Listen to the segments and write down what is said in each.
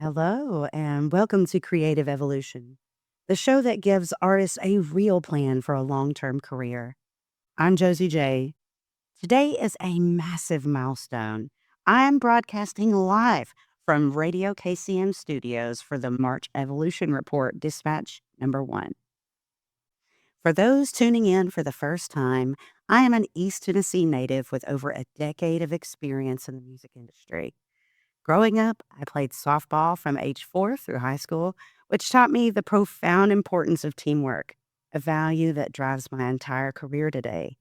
Hello, and welcome to Creative Evolution, the show that gives artists a real plan for a long term career. I'm Josie J. Today is a massive milestone. I'm broadcasting live from Radio KCM studios for the March Evolution Report Dispatch number 1. For those tuning in for the first time, I am an East Tennessee native with over a decade of experience in the music industry. Growing up, I played softball from age 4 through high school, which taught me the profound importance of teamwork, a value that drives my entire career today.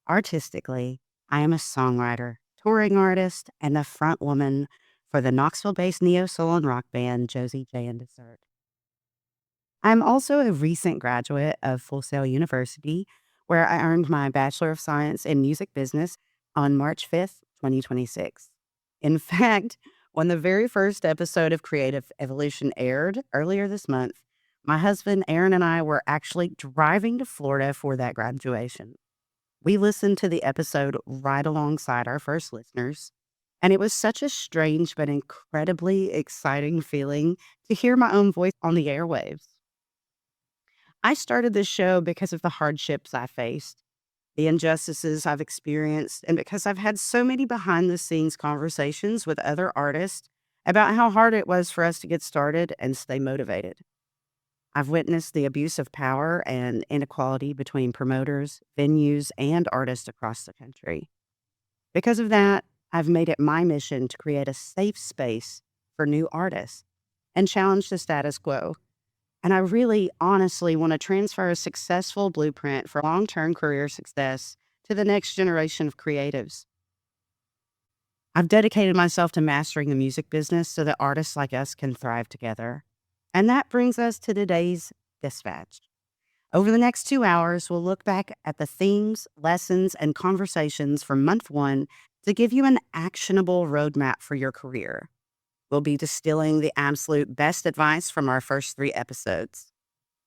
Artistically, I am a songwriter, touring artist, and the front woman for the Knoxville-based neo-soul and rock band Josie J and Dessert. I'm also a recent graduate of Full Sail University, where I earned my Bachelor of Science in Music Business on March 5th, 2026. In fact, when the very first episode of Creative Evolution aired earlier this month, my husband Aaron and I were actually driving to Florida for that graduation. We listened to the episode right alongside our first listeners, and it was such a strange but incredibly exciting feeling to hear my own voice on the airwaves. I started this show because of the hardships I faced, the injustices I've experienced, and because I've had so many behind the scenes conversations with other artists about how hard it was for us to get started and stay motivated. I've witnessed the abuse of power and inequality between promoters, venues, and artists across the country. Because of that, I've made it my mission to create a safe space for new artists and challenge the status quo. And I really honestly want to transfer a successful blueprint for long term career success to the next generation of creatives. I've dedicated myself to mastering the music business so that artists like us can thrive together. And that brings us to today's dispatch. Over the next 2 hours, we'll look back at the themes, lessons, and conversations from month 1 to give you an actionable roadmap for your career. We'll be distilling the absolute best advice from our first 3 episodes.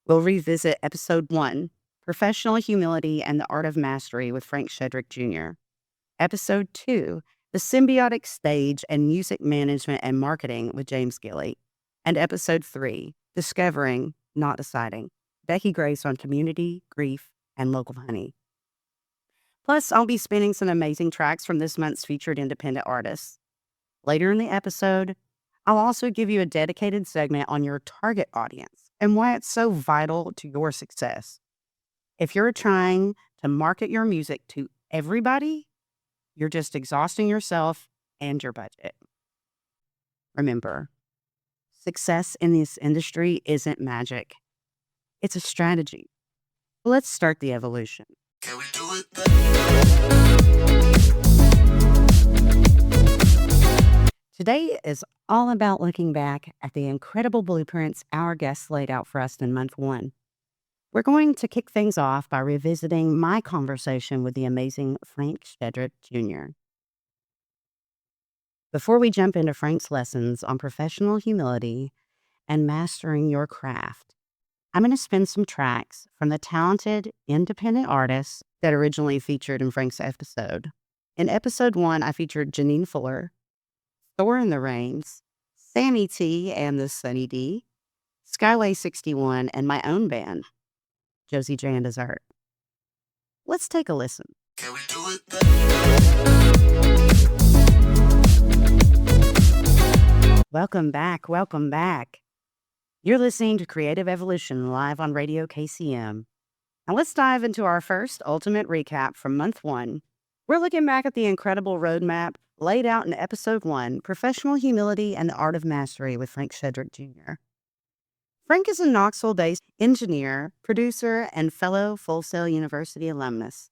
We'll revisit episode 1, Professional Humility and the Art of Mastery with Frank Sheadrick Jr. Episode 2, The Symbiotic Stage and Music Management and Marketing with James Gilley. And episode 3, Discovering, Not Deciding, Becki Grace on community, grief, and local honey. Plus, I'll be spinning some amazing tracks from this month's featured independent artists. Later in the episode, I'll also give you a dedicated segment on your target audience and why it's so vital to your success. If you're trying to market your music to everybody, you're just exhausting yourself and your budget. Remember, success in this industry isn't magic. It's a strategy. Let's start the evolution. Can we do it? Today is all about looking back at the incredible blueprints our guests laid out for us in month 1. We're going to kick things off by revisiting my conversation with the amazing Frank Sheadrick Jr. Before we jump into Frank's lessons on professional humility and mastering your craft, I'm going to spin some tracks from the talented independent artists that originally featured in Frank's episode. In episode 1, I featured Janine Fuller, Thor in the Reins, Sammy T and the Sunny D, Skyway 61, and my own band, Josie J and Dessert. Let's take a listen. Can we do it? Welcome back. Welcome back. You're listening to Creative Evolution live on Radio KCM. Now let's dive into our first ultimate recap from month 1. We're looking back at the incredible roadmap laid out in episode 1, Professional Humility and the Art of Mastery with Frank Sheadrick Jr. Frank is a Knoxville-based engineer, producer, and fellow Full Sail University alumnus.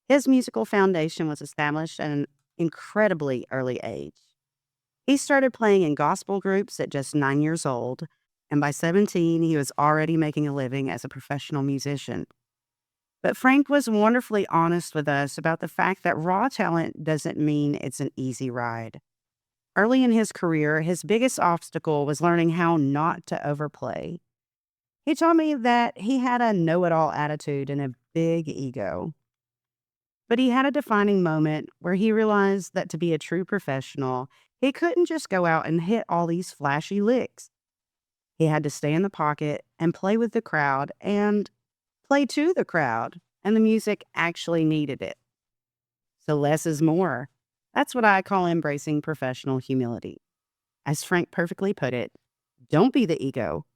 His musical foundation was established at an incredibly early age. He started playing in gospel groups at just 9 years old, and by 17, he was already making a living as a professional musician. But Frank was wonderfully honest with us about the fact that raw talent doesn't mean it's an easy ride. Early in his career, his biggest obstacle was learning how not to overplay. He told me that he had a know-it-all attitude and a big ego. But he had a defining moment where he realized that to be a true professional, He couldn't just go out and hit all these flashy licks. He had to stay in the pocket and play with the crowd and play to the crowd, and the music actually needed it. So less is more. That's what I call embracing professional humility. As Frank perfectly put it, don't be the ego,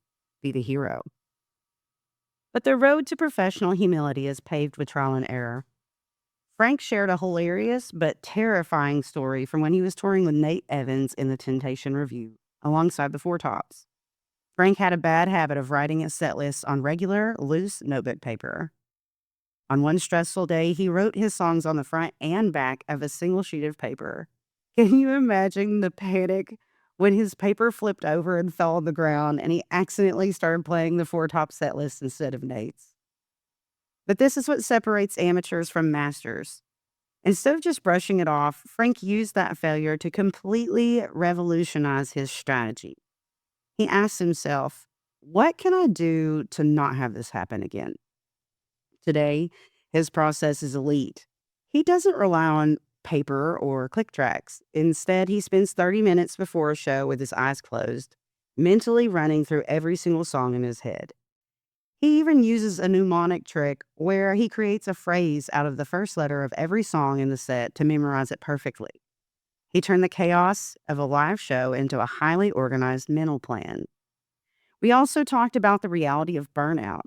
be the hero. But the road to professional humility is paved with trial and error. Frank shared a hilarious but terrifying story from when he was touring with Nate Evans in the Temptation Review, alongside the Four Tops. Frank had a bad habit of writing his set list on regular, loose notebook paper. On one stressful day, he wrote his songs on the front and back of a single sheet of paper. Can you imagine the panic when his paper flipped over and fell on the ground and he accidentally started playing the Four Top set list instead of Nate's? But this is what separates amateurs from masters. Instead of just brushing it off, Frank used that failure to completely revolutionize his strategy. He asked himself, what can I do to not have this happen again? Today, his process is elite. He doesn't rely on paper or click tracks. Instead, he spends 30 minutes before a show with his eyes closed, mentally running through every single song in his head. He even uses a mnemonic trick where he creates a phrase out of the first letter of every song in the set to memorize it perfectly. He turned the chaos of a live show into a highly organized mental plan. We also talked about the reality of burnout.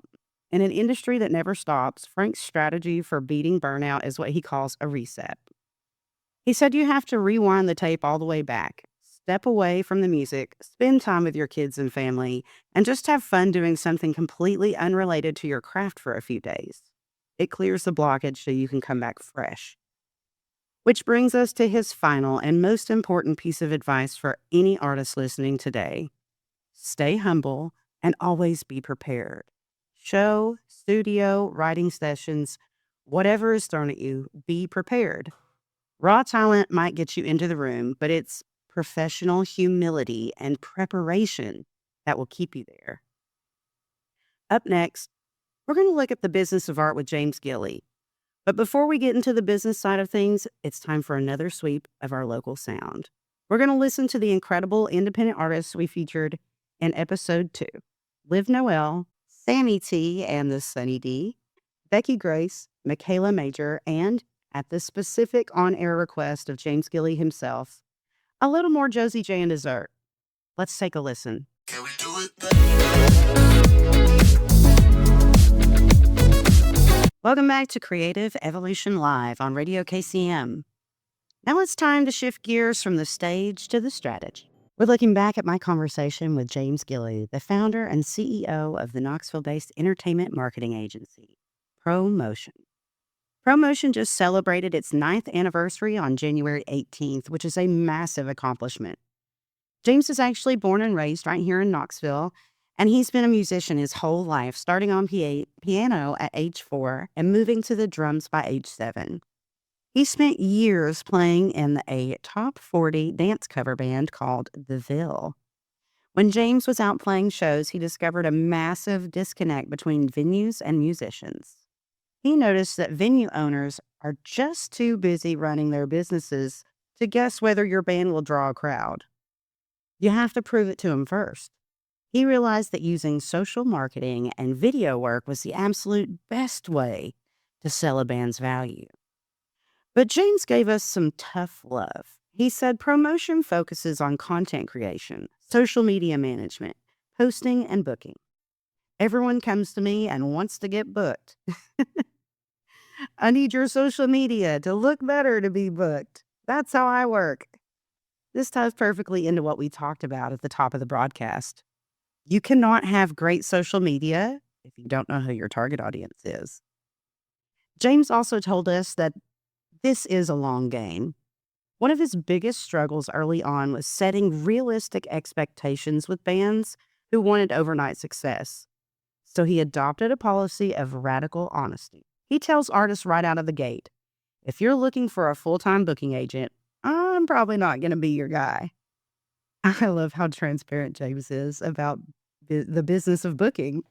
In an industry that never stops, Frank's strategy for beating burnout is what he calls a reset. He said you have to rewind the tape all the way back, step away from the music, spend time with your kids and family, and just have fun doing something completely unrelated to your craft for a few days. It clears the blockage so you can come back fresh. Which brings us to his final and most important piece of advice for any artist listening today. Stay humble and always be prepared. Show, studio, writing sessions, whatever is thrown at you, be prepared. Raw talent might get you into the room, but it's professional humility and preparation that will keep you there. Up next, we're going to look at the business of art with James Gilley. But before we get into the business side of things, it's time for another sweep of our local sound. We're going to listen to the incredible independent artists we featured in episode 2. Liv Noel, Sammy T and the Sunny D, Becki Grace, Michaela Major, and, at the specific on-air request of James Gilley himself, a little more Josie J and dessert. Let's take a listen. Can we do it, baby? Welcome back to Creative Evolution Live on Radio KCM. Now it's time to shift gears from the stage to the strategy. We're looking back at my conversation with James Gilley, the founder and CEO of the Knoxville-based entertainment marketing agency, ProMotion. ProMotion just celebrated its 9th anniversary on January 18th, which is a massive accomplishment. James is actually born and raised right here in Knoxville, and he's been a musician his whole life, starting on piano at age 4 and moving to the drums by age 7. He spent years playing in a top 40 dance cover band called The Ville. When James was out playing shows, he discovered a massive disconnect between venues and musicians. He noticed that venue owners are just too busy running their businesses to guess whether your band will draw a crowd. You have to prove it to them first. He realized that using social marketing and video work was the absolute best way to sell a band's value. But James gave us some tough love. He said ProMotion focuses on content creation, social media management, posting, and booking. Everyone comes to me and wants to get booked. I need your social media to look better to be booked. That's how I work. This ties perfectly into what we talked about at the top of the broadcast. You cannot have great social media if you don't know who your target audience is. James also told us that this is a long game. One of his biggest struggles early on was setting realistic expectations with bands who wanted overnight success. So he adopted a policy of radical honesty. He tells artists right out of the gate, if you're looking for a full-time booking agent, I'm probably not going to be your guy. I love how transparent James is about the business of booking.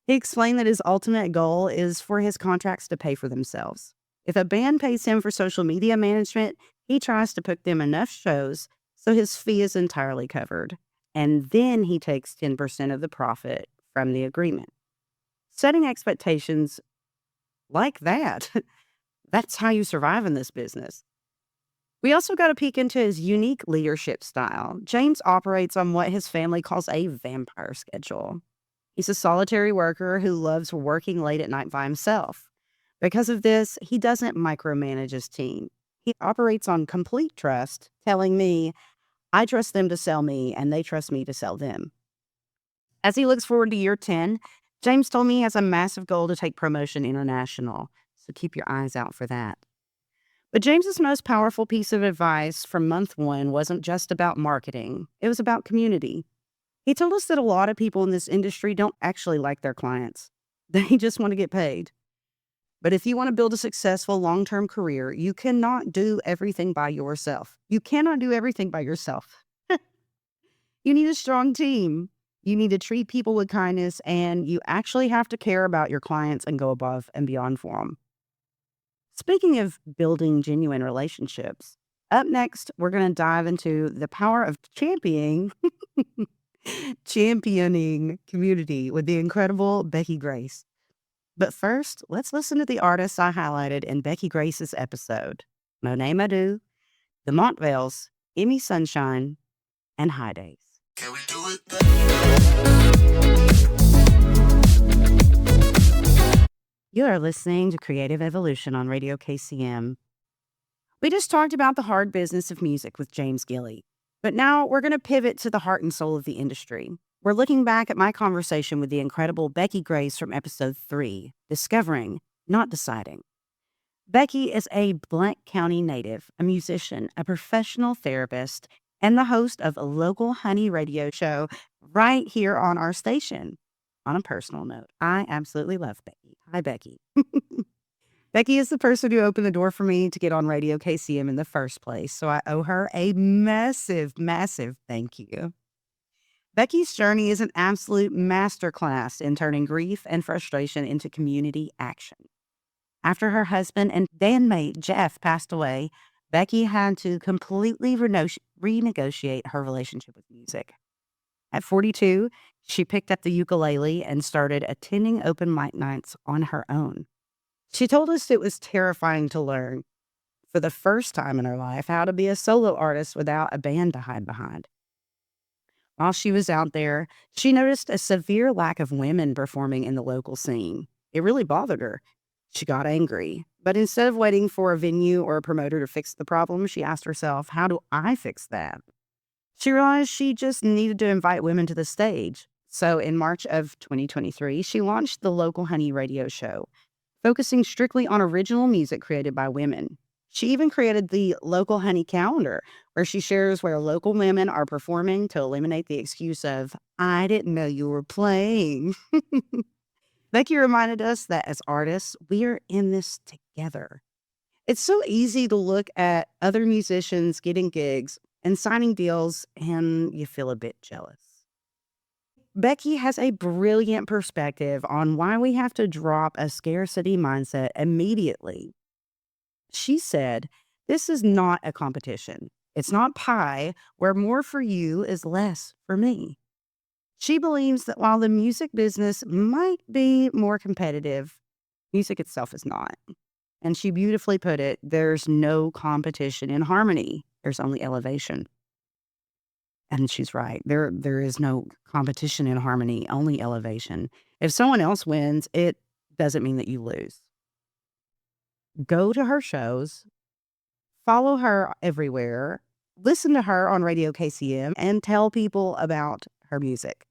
He explained that his ultimate goal is for his contracts to pay for themselves. If a band pays him for social media management, he tries to book them enough shows So his fee is entirely covered. And then he takes 10% of the profit from the agreement. Setting expectations like that, that's how you survive in this business. We also got a peek into his unique leadership style. James operates on what his family calls a vampire schedule. He's a solitary worker who loves working late at night by himself. Because of this, he doesn't micromanage his team. He operates on complete trust, telling me, I trust them to sell me, and they trust me to sell them. As he looks forward to year 10, James told me he has a massive goal to take promotion international. So keep your eyes out for that. But James's most powerful piece of advice from month one wasn't just about marketing. It was about community. He told us that a lot of people in this industry don't actually like their clients. They just want to get paid. But if you want to build a successful long-term career, you cannot do everything by yourself. You cannot do everything by yourself. You need a strong team. You need to treat people with kindness, and you actually have to care about your clients and go above and beyond for them. Speaking of building genuine relationships, up next, we're going to dive into the power of championing community with the incredible Becki Grace. But first, let's listen to the artists I highlighted in Becki Grace's episode: Monet Madu, The Montvales, Emmy Sunshine, and High Days. Can we do it? You are listening to Creative Evolution on Radio KCM. We just talked about the hard business of music with James Gilley, but now we're going to pivot to the heart and soul of the industry. We're looking back at my conversation with the incredible Becki Grace from episode 3, Discovering, Not Deciding. Becki is a Blount County native, a musician, a professional therapist, and the host of a local honey radio show right here on our station. On a personal note, I absolutely love Becki. Hi, Becki. Becki is the person who opened the door for me to get on Radio KCM in the first place, so I owe her a massive, massive thank you. Becki's journey is an absolute masterclass in turning grief and frustration into community action. After her husband and bandmate Jeff passed away, Becki had to completely renegotiate her relationship with music. At 42, she picked up the ukulele and started attending open mic nights on her own. She told us it was terrifying to learn, for the first time in her life, how to be a solo artist without a band to hide behind. While she was out there, she noticed a severe lack of women performing in the local scene. It really bothered her. She got angry, but instead of waiting for a venue or a promoter to fix the problem, she asked herself, how do I fix that? She realized she just needed to invite women to the stage. So in March of 2023, she launched the local honey radio show, focusing strictly on original music created by women. She even created the local honey calendar, where she shares where local women are performing to eliminate the excuse of, I didn't know you were playing. Becki reminded us that as artists, we are in this together. It's so easy to look at other musicians getting gigs and signing deals, and you feel a bit jealous. Becki has a brilliant perspective on why we have to drop a scarcity mindset immediately. She said, this is not a competition. It's not pie where more for you is less for me. She believes that while the music business might be more competitive, music itself is not. And she beautifully put it, there's no competition in harmony. There's only elevation. And she's right. There is no competition in harmony, only elevation. If someone else wins, it doesn't mean that you lose. Go to her shows, follow her everywhere, listen to her on Radio KCM, and tell people about her music.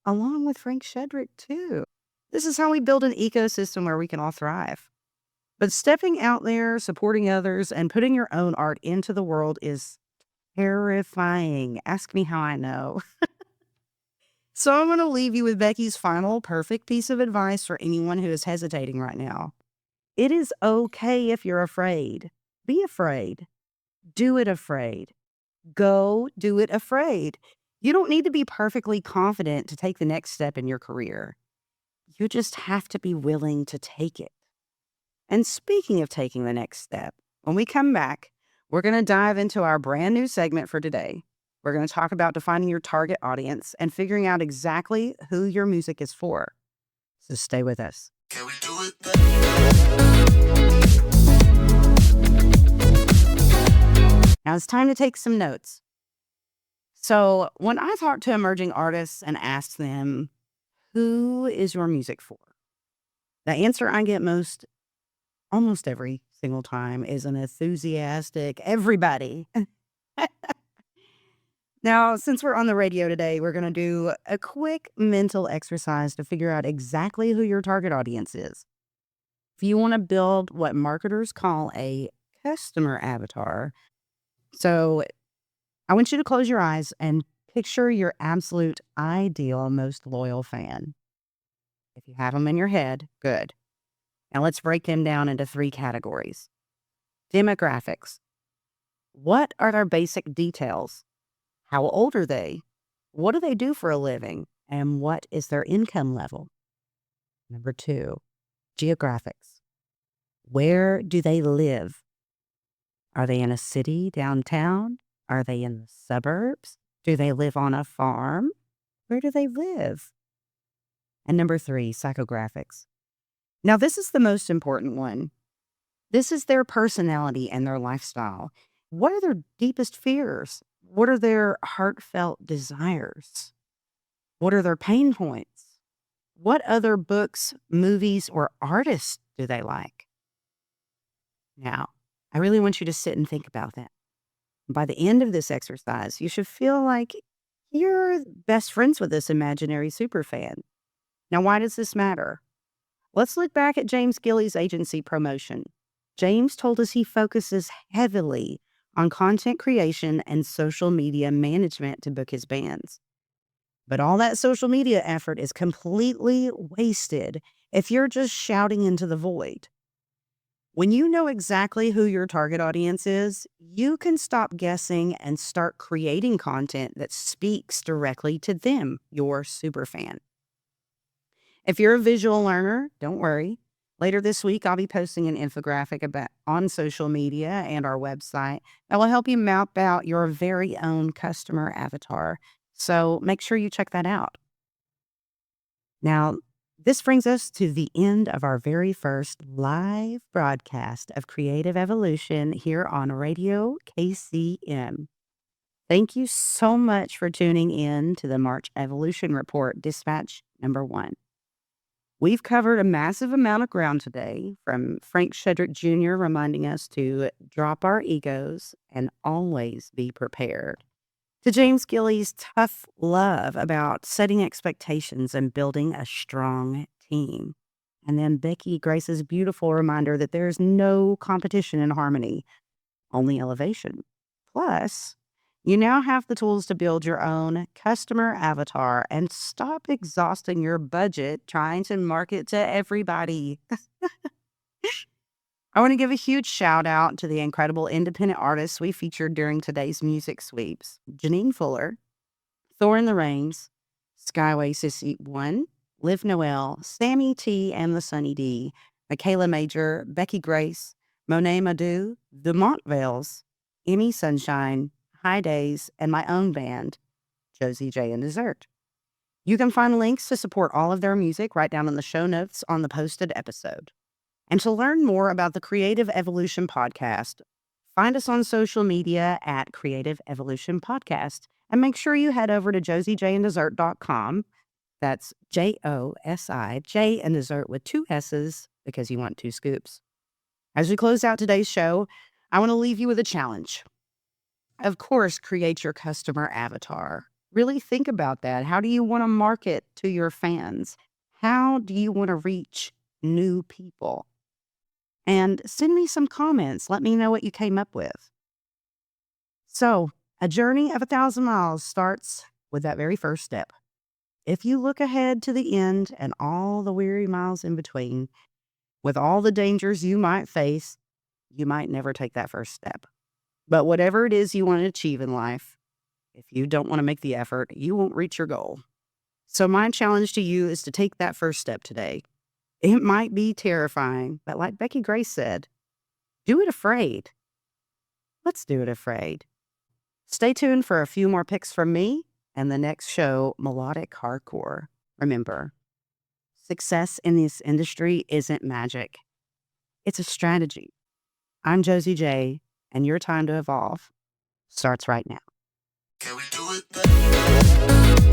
Along with Frank Sheadrick, too. This is how we build an ecosystem where we can all thrive. But stepping out there, supporting others, and putting your own art into the world is terrifying. Ask me how I know. So I'm going to leave you with Becki's final perfect piece of advice for anyone who is hesitating right now. It is okay if you're afraid. Be afraid. Do it afraid. Go do it afraid. You don't need to be perfectly confident to take the next step in your career. You just have to be willing to take it. And speaking of taking the next step, when we come back, We're going to dive into our brand new segment for today. We're going to talk about defining your target audience and figuring out exactly who your music is for. So stay with us. Can we do it? Now it's time to take some notes. So when I talk to emerging artists and ask them, who is your music for? The answer I get almost every single time is an enthusiastic everybody. Now, since we're on the radio today, we're going to do a quick mental exercise to figure out exactly who your target audience is. If you want to build what marketers call a customer avatar, so I want you to close your eyes and picture your absolute ideal, most loyal fan. If you have them in your head, good. Now let's break them down into 3 categories. Demographics. What are their basic details? How old are they? What do they do for a living? And what is their income level? Number 2, geographics. Where do they live? Are they in a city downtown? Are they in the suburbs? Do they live on a farm? Where do they live? And number 3, psychographics. Now, this is the most important one. This is their personality and their lifestyle. What are their deepest fears? What are their heartfelt desires? What are their pain points? What other books, movies, or artists do they like? Now, I really want you to sit and think about that. By the end of this exercise, you should feel like you're best friends with this imaginary superfan. Now, why does this matter? Let's look back at James Gilley's agency promotion. James told us he focuses heavily on content creation and social media management to book his bands. But all that social media effort is completely wasted if you're just shouting into the void. When you know exactly who your target audience is, you can stop guessing and start creating content that speaks directly to them, your superfan. If you're a visual learner, don't worry. Later this week, I'll be posting an infographic on social media and our website that will help you map out your very own customer avatar. So make sure you check that out. Now, this brings us to the end of our very first live broadcast of Creative Evolution here on Radio KCM. Thank you so much for tuning in to the March Evolution Report Dispatch number 1. We've covered a massive amount of ground today, from Frank Sheadrick Jr. reminding us to drop our egos and always be prepared, to James Gilley's tough love about setting expectations and building a strong team. And then Becki Grace's beautiful reminder that there's no competition in harmony, only elevation. Plus, you now have the tools to build your own customer avatar and stop exhausting your budget trying to market to everybody. I want to give a huge shout out to the incredible independent artists we featured during today's music sweeps. Janine Fuller, Thor in the Reins, Skyway Sissy 1, Liv Noel, Sammy T and the Sunny D, Michaela Major, Becki Grace, Monet Madu, the Montvales, Emmy Sunshine, High Days, and my own band, Josie J and Dessert. You can find links to support all of their music right down in the show notes on the posted episode. And to learn more about the Creative Evolution Podcast, find us on social media at Creative Evolution Podcast. And make sure you head over to josiejandDessert.com. That's Josi, J and dessert with 2 S's, because you want 2 scoops. As we close out today's show, I want to leave you with a challenge. Of course, create your customer avatar. Really think about that. How do you want to market to your fans? How do you want to reach new people? And send me some comments. Let me know what you came up with. So, a journey of 1,000 miles starts with that very first step. If you look ahead to the end and all the weary miles in between, with all the dangers you might face, you might never take that first step. But whatever it is you want to achieve in life, if you don't want to make the effort, you won't reach your goal. So my challenge to you is to take that first step today. It might be terrifying, but like Becki Grace said, do it afraid. Let's do it afraid. Stay tuned for a few more picks from me and the next show, Melodic Hardcore. Remember, success in this industry isn't magic. It's a strategy. I'm Josie J, and your time to evolve starts right now. Can we do it?